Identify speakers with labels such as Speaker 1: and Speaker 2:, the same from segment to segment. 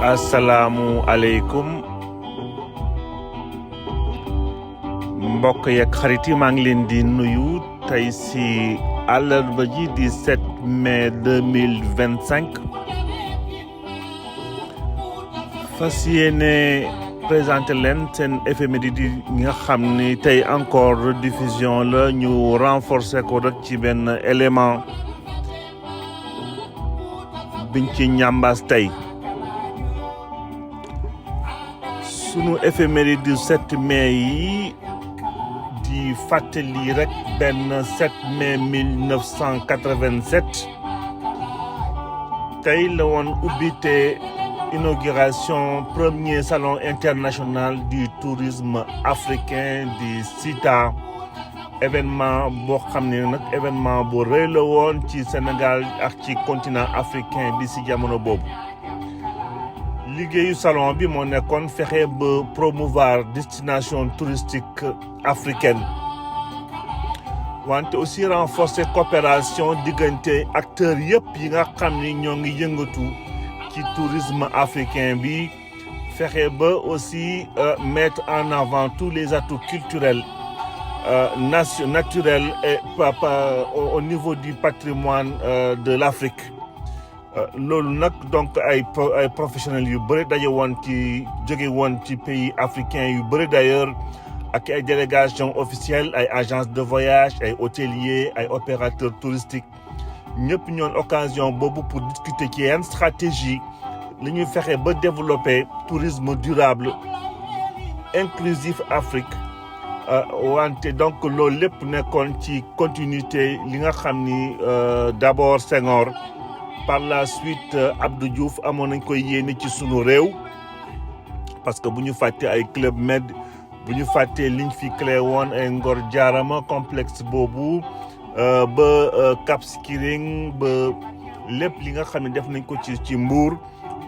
Speaker 1: asalaamu aleykum mbokk yeeg xarit yi maa ngi leen di nuyu tey si àllarba ji di 7 mai 2025 fas yéene présenté leen seen éphéméride di nga xam ni tey encore rediffusion la ñu renforcer ko rek ci benn élément biñ ci ñambaas tey sunu éphéméride du 7 mai yi di fàttali rek benn 7 mai 1987 tey la woon ubbite inauguration premier salon international du tourisme africain di SITA événement boo xam ne nag événement bu rëy la woon ci Sénégal ak ci continent africain bi si jamono boobu liggéeyu salon bi moo nekkoon fexe ba promouvoir destination touristique africaine wante aussi renforcer coopération diggante acteurs yëpp yi nga xam ni ñoo ngi yëngatu ci tourisme africain bi fexe ba aussi mettre en avant tous les atouts culturels naturels et au niveau du patrimoine de l'Afrique loolu nag donc ay professionnels yu bëri daje woon ci jóge woon ci pays africains yu bëri d'ailleurs ak ay délégations officielles ay agences de voyage ay hôteliers ay opérateurs touristiques ñëpp ñoon occasion boobu pour discuter ci yenn stratégie li ñuy fexe ba développer tourisme durable inclusif Afrique wante donc loolu lépp nekkoon ci continuité li nga xam ni d'abord Senghor par la suite Abdou Diouf amoon nañ koy yéene ci sunu réew parce que bu ñu fàtte ay Club Med bu ñu fàttee liñ fi créé woon ay Ngor Jaarama complexe boobu ba Cap Skirring ba lépp li nga xam ne def nañ ko ci Mbour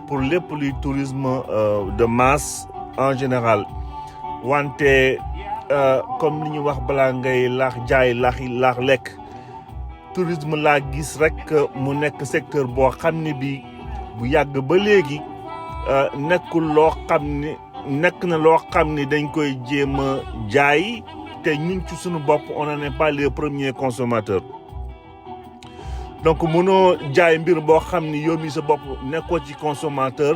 Speaker 1: pour lépp luy tourisme de masse en général wante comme li ñuy wax balaa ngay laax jaay laax lekk tourisme laa gis rek mu nekk secteur boo xam ne bi bu yàgg ba léegi nekkul loo xam ne nekk na loo xam ne dañ koy jéem a jaay te ñun ci suñu bopp on n'en est pas les premiers consommateurs donc mënoo jaay mbir boo xam ni yow mi sa bopp nekkoo ci consommateur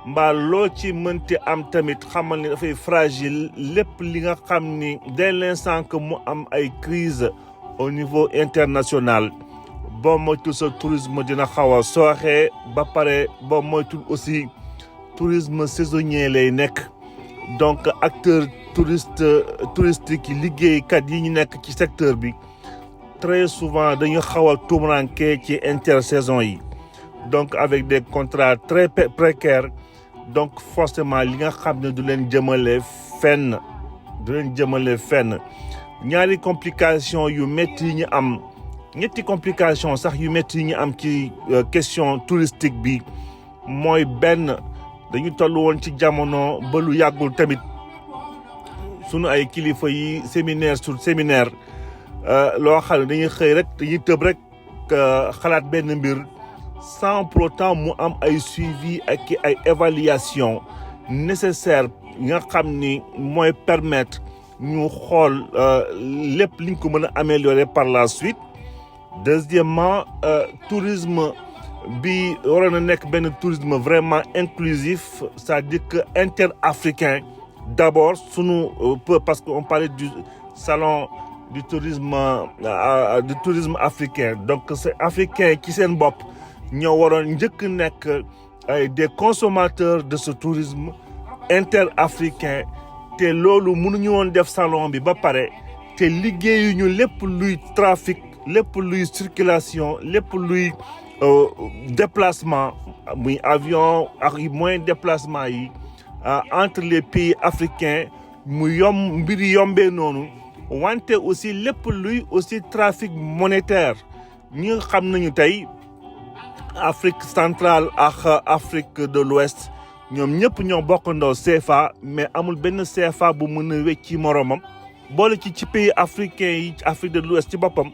Speaker 1: mbaa loo ci mënti am tamit xamal ni dafay fragile lépp li nga xam ni dès l'instant que mu am ay crise au niveau international boo moytul sa tourisme dina xaw a sooxe ba pare boo moytul aussi tourisme saisonnier lay nekk donc acteurs touristiques yi liggéeykat yi ñu nekk ci secteur bi très souvent dañu xaw a tumuranke ci intersaison yi donc avec des contrats très précaires donc forcément li nga xam ne du leen jëmale fenn ñaari complication yu métti yi ñu am ñetti complication sax yu métti yi ñu am ci question touristique bi mooy benn dañu toll woon ci jamono ba lu yàggul tamit sunu ay kilifa yi séminaire sur séminaire loo xam ne dañuy xëy rek dañuy tëb rek xalaat benn mbir sans pour autant mu am ay suivi ak ay évaluation nécessaire nga xam ni mooy permettre ñu xool lépp liñ ko mën a améliorer par la suite deuxièmement tourisme bi waroon na nekk benn tourisme vraiment inclusif c'est-à-dire que interafricain d'abord sunu parce que on parlait du salon du tourisme africain donc c'est africain ci seen bopp ñoo waroon njëkk nekk des consommateurs de ce tourisme interafricain te loolu mënuñu woon def salon bi ba pare te liggéeyuñu lépp luy trafic lépp luy circulation lépp luy déplacement muy avion ak moyen de déplacement yi entre les pays africains mu mbiri yombee noonu wante aussi lépp luy aussi trafic monétaire ñi xam nañu tey Afrique centrale ak Afrique de l'Ouest ñoom ñëpp ñoo bokkandoo CFA mais amul benn CFA bu mën a wecci moromam boole ci pays africain yi Afrique de l'Ouest ci boppam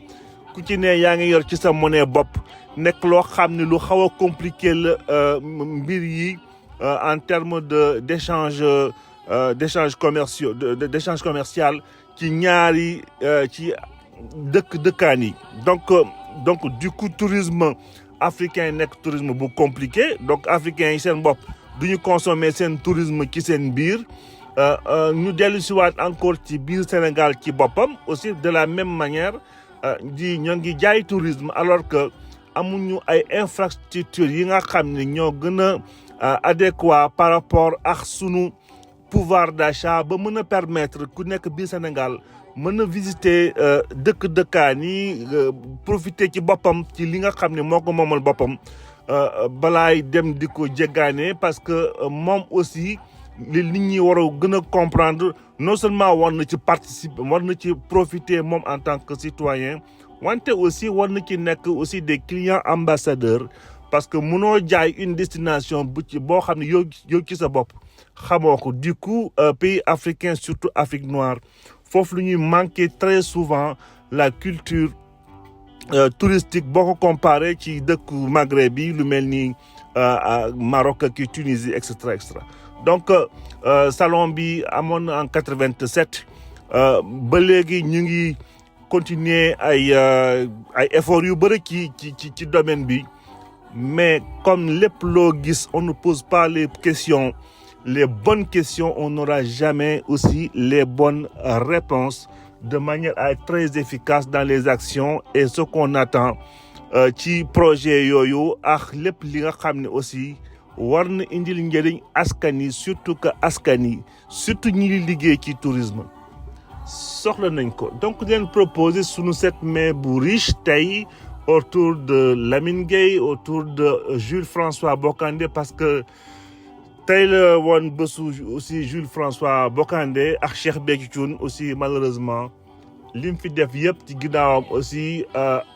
Speaker 1: ku ci ne yaa ngi yor ci sa monnaie bopp nekk loo xam ne lu xaw a compliqué la mbir yi en termes d'échanges commerciaux d'échange commercial ci ñaari ci dëkkaan yi donc du coup tourisme africain nekk tourisme bu compliqué donc africains yi seen bopp du ñu consommer seen tourisme ci seen biir ñu dellu si waat encore ci biir Sénégal ci boppam aussi de la même manière ñoo ngi jaay tourisme alors que amuñu ay infrastructures yi nga xam ne ñoo gën a adéquat par rapport ak sunu pouvoir d'achat ba mën a permettre ku nekk biir Sénégal mën a visiter dëkkaan yi profiter ci boppam ci li nga xam ne moo ko moomal boppam balaay dem di ko jéggaane parce que moom aussi li nit ñi war a gën a comprendre non seulement war na ci participer war na ci profiter moom en tant que citoyen wante aussi war na ci nekk aussi des clients ambassadeurs parce que mënoo jaay une destination bu ci boo xam ne yow ci sa bopp xamoo ko du coup pays africains surtout Afrique noire foofu lu ñuy manquer très souvent la culture touristique boo ko comparé ci dëkku Maghreb bi lu mel ni Maroc ak Tunisie et cetera et cetera donc salon bi amoon en 87 ba léegi ñu ngi continuer ay efforts yu bëri ci domaine bi mais comme lépp loo gis on ne pose pas les bonnes questions on n'aura jamais aussi les bonnes réponses de manière à être très efficace dans les actions et ce qu'on attend ci projet yooyu ak lépp li nga xam ne aussi war na indil njëriñ askan yi surtout que askan yi surtout ñi liggéey ci tourisme soxla nañ ko donc leen proposer sunu 7 mai bu riche tey autour de Lamine Gueye autour de Jules François Bocandé parce que tey la woon bésu aussi Jules François Bocandé ak Cheikh Béthio Thioune aussi malheureusement lim fi def yëpp ci ginnaawam aussi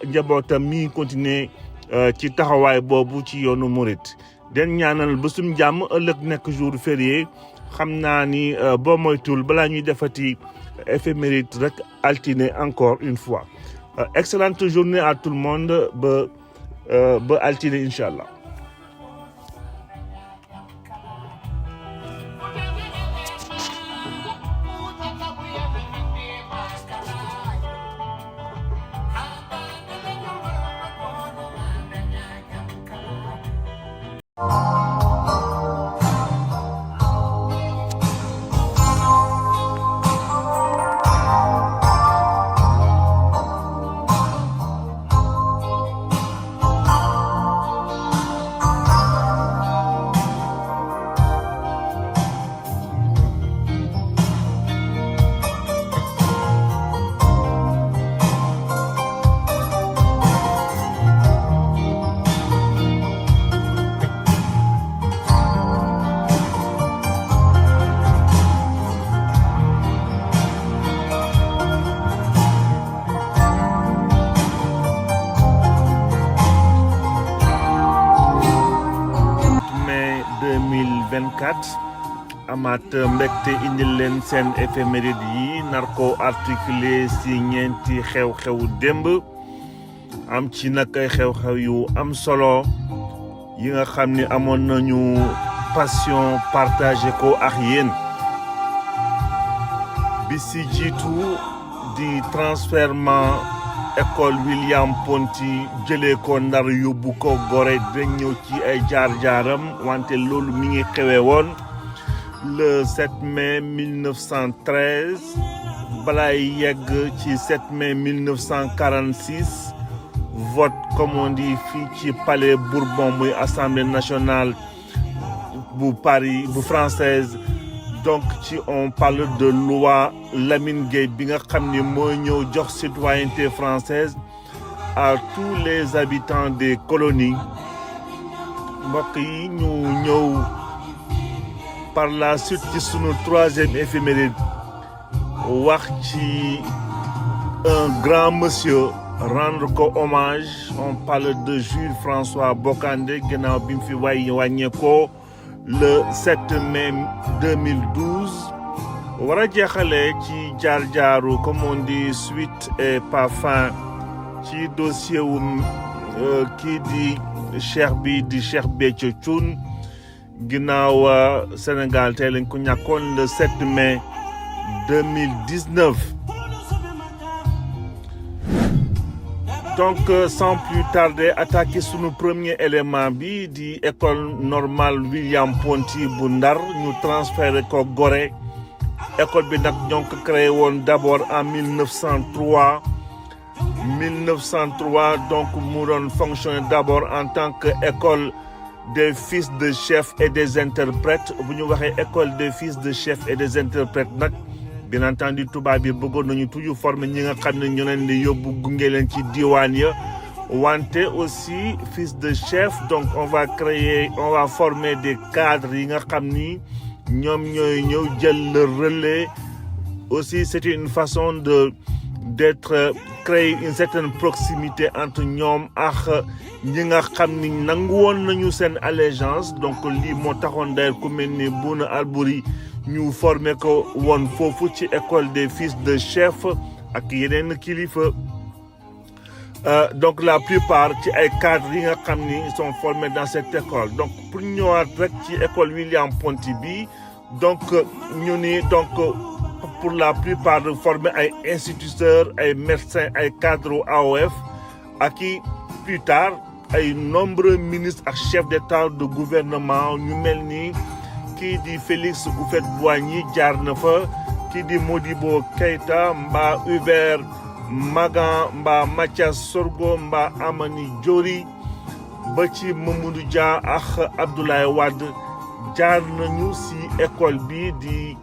Speaker 1: njabootam mi continuer ci taxawaay boobu ci yoonu Mouride den ñaanal bésum jàmm ëllëg nekk jour férié xam naa ni boo moytul balaa ñuy defati éphéméride rek altine encore une fois excellente journée à tout le monde ba altine incha allah. amaat mbégte indil leen seen éphéméride yi nar ko articulé si ñeenti xew-xewu démb am ci nag ay xew-xew yu am solo yi nga xam ni amoon nañu passion partagé ko ak yéen bi si jiitu di transfèrement école William Ponty jëlee ko Ndar yóbbu ko Gorée dinañ ñëw ci ay jaar-jaaram wante loolu mi ngi xewee woon le 7 mai 1913 balaay yegg ci 7 mai 1946 vote comme on dit fii ci palais Bourbon muy assemblée nationale bu Paris bu française donc ci on parle de loi Lamine Gueye bi nga xam ni mooy ñëw jox citoyenneté française à tous les habitants des colonies mbokk yi ñu ñëw par la suite ci sunu troisième éphéméride wax ci un grand monsieur rendre ko hommage on parle de Jules François Bocandé ginnaaw bi mu fi wàññeekoo le 7 mai 2012 war a jeexale ci jaar-jaaru comme on dit suite et pas fin ci dossier wu kii di Cheikh bi di Cheikh Béthio Thioune ginnaaw Sénégal tey lañ ko ñàkkoon le 7 mai 2019. Donc sans plus tarder attaquer sunu premier élément bi di école normale William Ponty bu Ndar ñu transféré ko Gorée. École bi nag ñoo ko créé woon d'abord en 1903 donc mu doon fonctionner d'abord en tant que école des fils de chefs et des interprètes bu ñu waxee école des fils de chefs et des interprètes nag bien entendu tubaab bi bëggoon nañu toujours former ñi nga xam ne ñu leen di yóbbu gunge leen ci diwaan ya wante aussi fils de chef donc on va former des cadres yi nga xam ni ñoom ñooy ñëw jël le relais. Aussi c'était une façon d'être créer une certaine proximité entre ñoom ak ñi nga xam ni nangu woon nañu seen allégeance donc lii moo taxoon d'ailleurs ku mel ni Bouna Albouri ñu formé ko woon foofu ci école des fils de chef ak yeneen kilifa. Donc la plupart ci ay cadres yi nga xam ni sont formés dans cette école. Donc pour ñëwaat rek ci école William Ponty bi donc ñu ni donc pour la plupart de former ay instituteurs ay médecins ay cadres AOF ak i plus tard ay nombreux ministres ak chefs d'État de gouvernement ñu mel ni kii di Félix Houphouët-Boigny jaar na fa kii di Modibo Keïta mbaa Hubert Magan mbaa Mathias Sorgo mbaa Amani Diori ba ci Mamadou Dia ak Abdoulaye Wade jaar nañu ci école bi di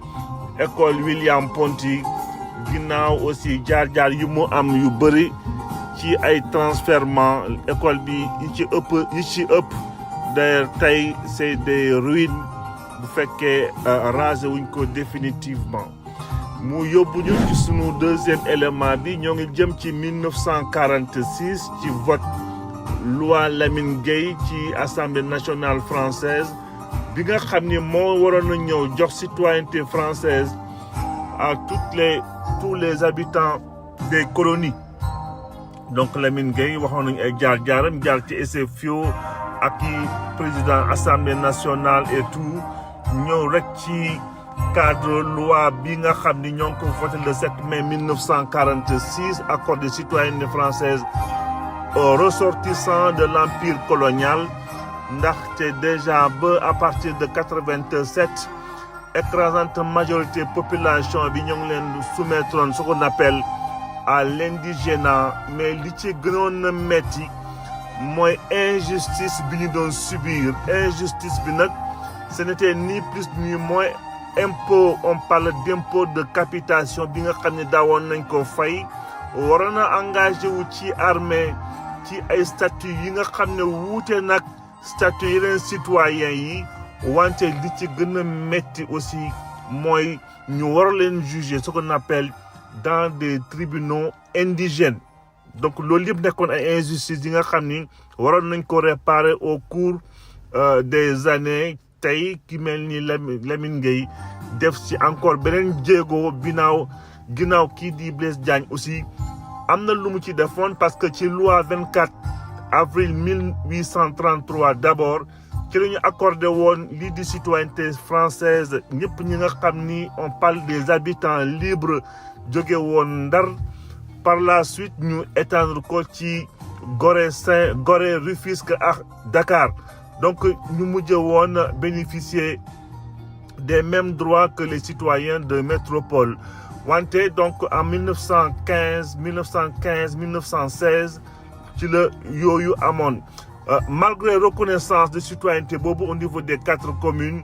Speaker 1: école William Ponty ginnaaw aussi jaar yu mu am yu bëri ci ay transfèrement école bi yi ci ëpp d'ailleurs tey c'est des ruines bu fekkee rasé wuñ ko définitivement. mu yóbbu ñu ci sunu deuxième élément bi ñoo ngi jëm ci 1946 ci vote loi Lamine Gueye ci Assemblée nationale française bi nga xam ni moo waroon a ñëw jox citoyenneté française à tous les habitants des colonies. Donc Lamine Gueye waxoon nañu ay jaar ci SFIO ak i président Assemblée nationale et tout ñëw rek ci cadre loi bi nga xam ni ñoo ngi ko voté le 7 mai 1946 accord de citoyenneté française aux ressortissants de l'empire colonial. Ndaxte déjà ba à partir de 87 écrasante majorité population bi ñoo ngi leen soumettre ce qu'on appelle à l'indigénat mais li ci gënoon a metti mooy injustice bi ñu doon subir. Injustice bi nag ce n'était ni plus ni moins impôt. On parle d'impôt de capitation bi nga xam ne daawoon nañ ko fay waroon a engagé wu ci armée ci ay statut yi nga xam ne wuute nag statut yeneen citoyen yi wante li ci gën a metti aussi mooy ñu war leen juger ce qu'on appelle dans des tribunaux indigènes. Donc loolu yëpp nekkoon ay injustice yi nga xam ni waroon nañ ko réparer au cours des années. Tey ki mel ni Lamine Gueye def ci encore beneen jéego ginnaaw kii di Blaise Diagne aussi am na lu mu ci defoon parce que ci loi 24 avril 1833 d'abord ci la ñu accordé woon lii di citoyenneté française ñëpp ñi nga xam ni on parle des habitants libres jóge woon Ndar. Par la suite ñu étendre ko ci Gorée Rufisque ak Dakar. Donc ñu mujj woon bénéficier des mêmes droits que les citoyens de métropole. Wante donc en 1916 ci la yooyu amoon. Malgré reconnaissance de citoyenneté boobu au niveau des 4 communes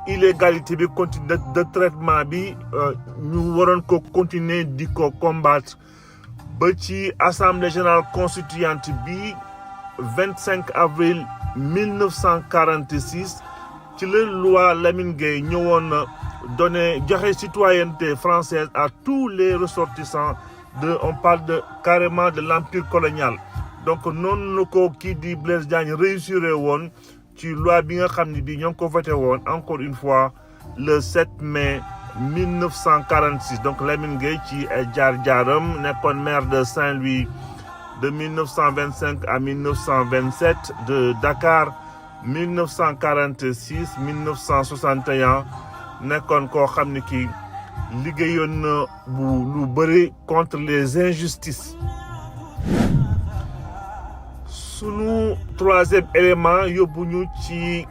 Speaker 1: illégalité bi continue de traitement bi ñu waroon ko continuer di ko combattre ba ci assemblée générale constituante bi 25 avril 1946 ci la loi Lamine Gueye ñëwoon donné joxe citoyenneté française à tous les ressortissants on parle carrément de l'empire colonial. Donc noonu la ko kii di Blaise Diagne réussiré woon ci loi bi nga xam ne bii ñoo ngi ko voté woon encore une fois le 7 mai 1946. Donc Lamine Gueye ci jaar-jaaram nekkoon maire de Saint-Louis de 1925 à 1927, de Dakar 1946 1961 nekkoon koo xam ne kii liggéeyoon na lu bëri contre les injustices. Sunu troisième élément yóbbu ñu ci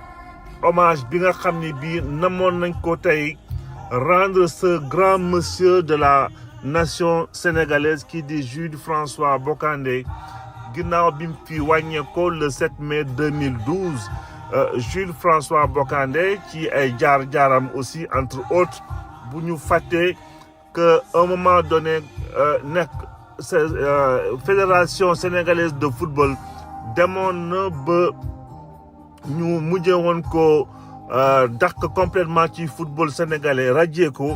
Speaker 1: hommage bi nga xam ne bii namoon nañ ko tey rendre ce grand monsieur de la nation sénégalaise qui dit Jules François Bocandé ginnaaw bi mu fi wàññeekoo le 7 mai 2012. Jules François Bocandé ci ay jaar-jaaram aussi entre autres bu ñu fàttee que un moment donné nekk fédération sénégalaise de football demoon na ba ñu mujjee woon ko dàq complètement ci football sénégalais radié ko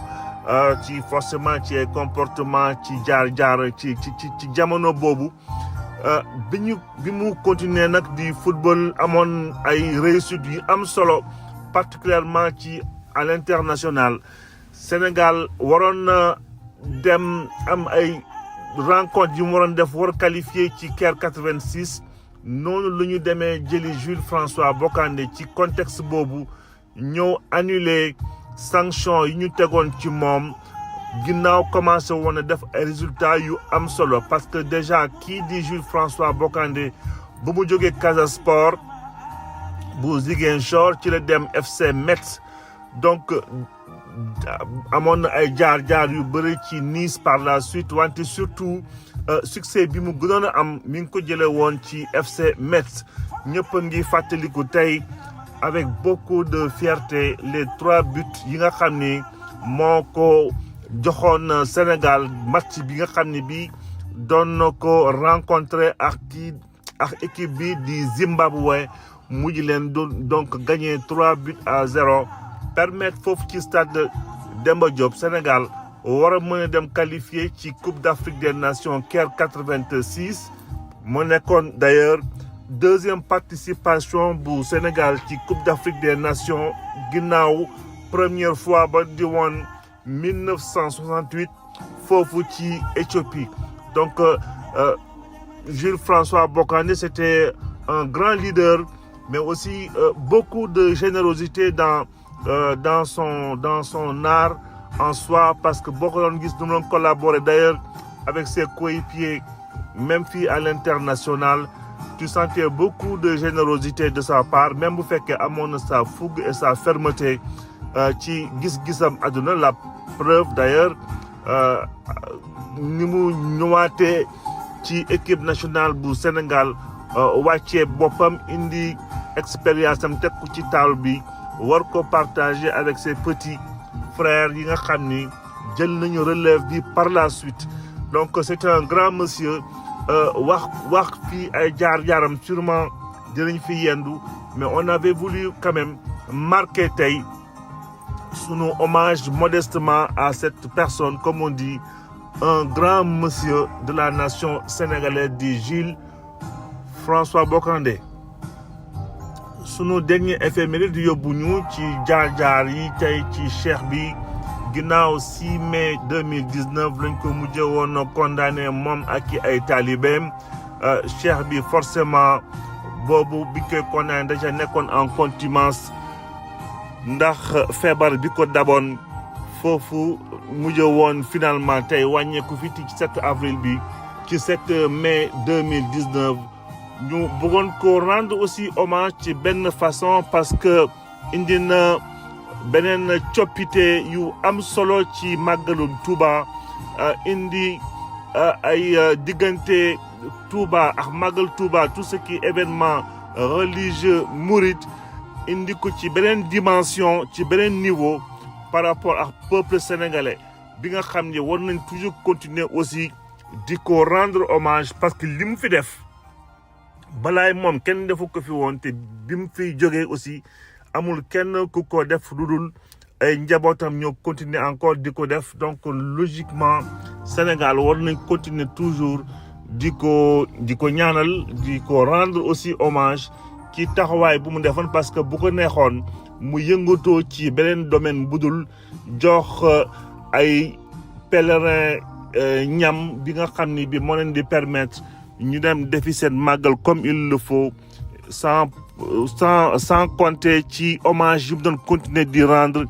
Speaker 1: ci forcément ci ay comportement ci jaar-jaar ci jamono boobu. bi mu continuer nag di football amoon ay réussite yu am solo particulièrement ci à l'international. Sénégal waroon na dem am ay rencontre yu mu waroon def war qualifié ci Caire 86 noonu la ñu demee jëli Jules François Bocandé ci contexte boobu ñëw annuler sanction yi ñu tegoon ci moom ginnaaw commencé woon a def ay résultats yu am solo parce que déjà kii di Jules François Bocandé bu mu jógee Casa Sport bu Ziguinchor ci la dem FC Metz donc amoon na ay jaar-jaar yu bëri ci Nice par la suite wante surtout succès bi mu gënoon a am mi ngi ko jëlee woon ci FC Metz ñëpp ngi fàttaliku tey avec beaucoup de fierté les 3 buts yi nga xam ni moo ko joxoon Sénégal match bi nga xam ne bii doon na ko rencontré ak équipe bi di Zimbabwe mujj leen donc gagné 3-0 permettre foofu ci stade Demba Diop Sénégal war a mën a dem qualifié ci Coupe d'Afrique des Nations Caire 86 mu nekkoon d'ailleurs deuxième participation bu Sénégal ci Coupe d'Afrique des Nations ginnaaw première fois ba di woon 1968 foofu ci Éthiopie. Donc Jules François Bocandé c'était un grand leader mais aussi beaucoup de générosité dans son art en soi parce que boo ko doon gis du doon collaborer d'ailleurs avec ses coéquipiers même fii à l'international tu sentais beaucoup de générosité de sa part même bu fekkee amoon na sa fougue et sa fermeté ci gis-gisam àdduna. La preuve d'ailleurs ni mu ñëwaatee ci équipe nationale bu Sénégal wàccee boppam indi expérience am teg ko ci table bi war ko partager avec ses petits frères yi nga xam ni jël nañu relève bi par la suite. Donc c'est un grand monsieur wax fii ay jaar-jaaram sûrement dinañ fi yendu mais on avait voulu quand même marquer tey sunu hommage modestement à cette personne comme on dit un grand monsieur de la nation sénégalaise di Jules François Bocandé. Sunu dernier éphéméride yóbbu ñu ci jaar-jaar yi tey ci cheikh bi ginnaaw 6 mai 2019 lañ ko mujjee woon condamné moom ak ay talibem cheikh bi forcément boobu bi koy condamné déjà nekkoon en contumace ndax feebar bi ko daboon foofu mujjee woon finalement tey wàññeeku fi ci 7 avril bi ci 7 mai 2019 ñu bëggoon ko rendre aussi hommage ci benn façon parce que indi na beneen coppite yu am solo ci màggalu Touba indi ay diggante Touba ak màggal Touba tout ce qui est événement religieux mouride indi ko ci beneen dimension ci beneen niveau par rapport ak peuple sénégalais bi nga xam ne war nañ toujours continuer aussi di ko rendre hommage parce que li mu fi def balaay moom kenn defu ko fi woon te bi mu fiy jógee aussi amul kenn ku ko def lu dul ay njabootam ñoo continuer encore di ko def donc logiquement Sénégal war nañ continuer toujours di ko ñaanal di ko rendre aussi hommage ci taxawaay bu mu defoon parce que bu ko neexoon mu yëngatoo ci beneen domaine bu dul jox ay pèlerin ñam bi nga xam ni bi moo leen di permettre ñu dem defi seen màggal comme il le faut sans sans compter ci hommage yu mu doon continuer di rendre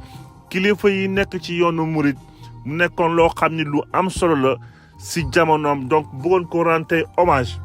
Speaker 1: kilifa yi nekk ci yoonu murit mu nekkoon loo xam ni lu am solo la si jamonoom donc bëggoon ko rendre hommage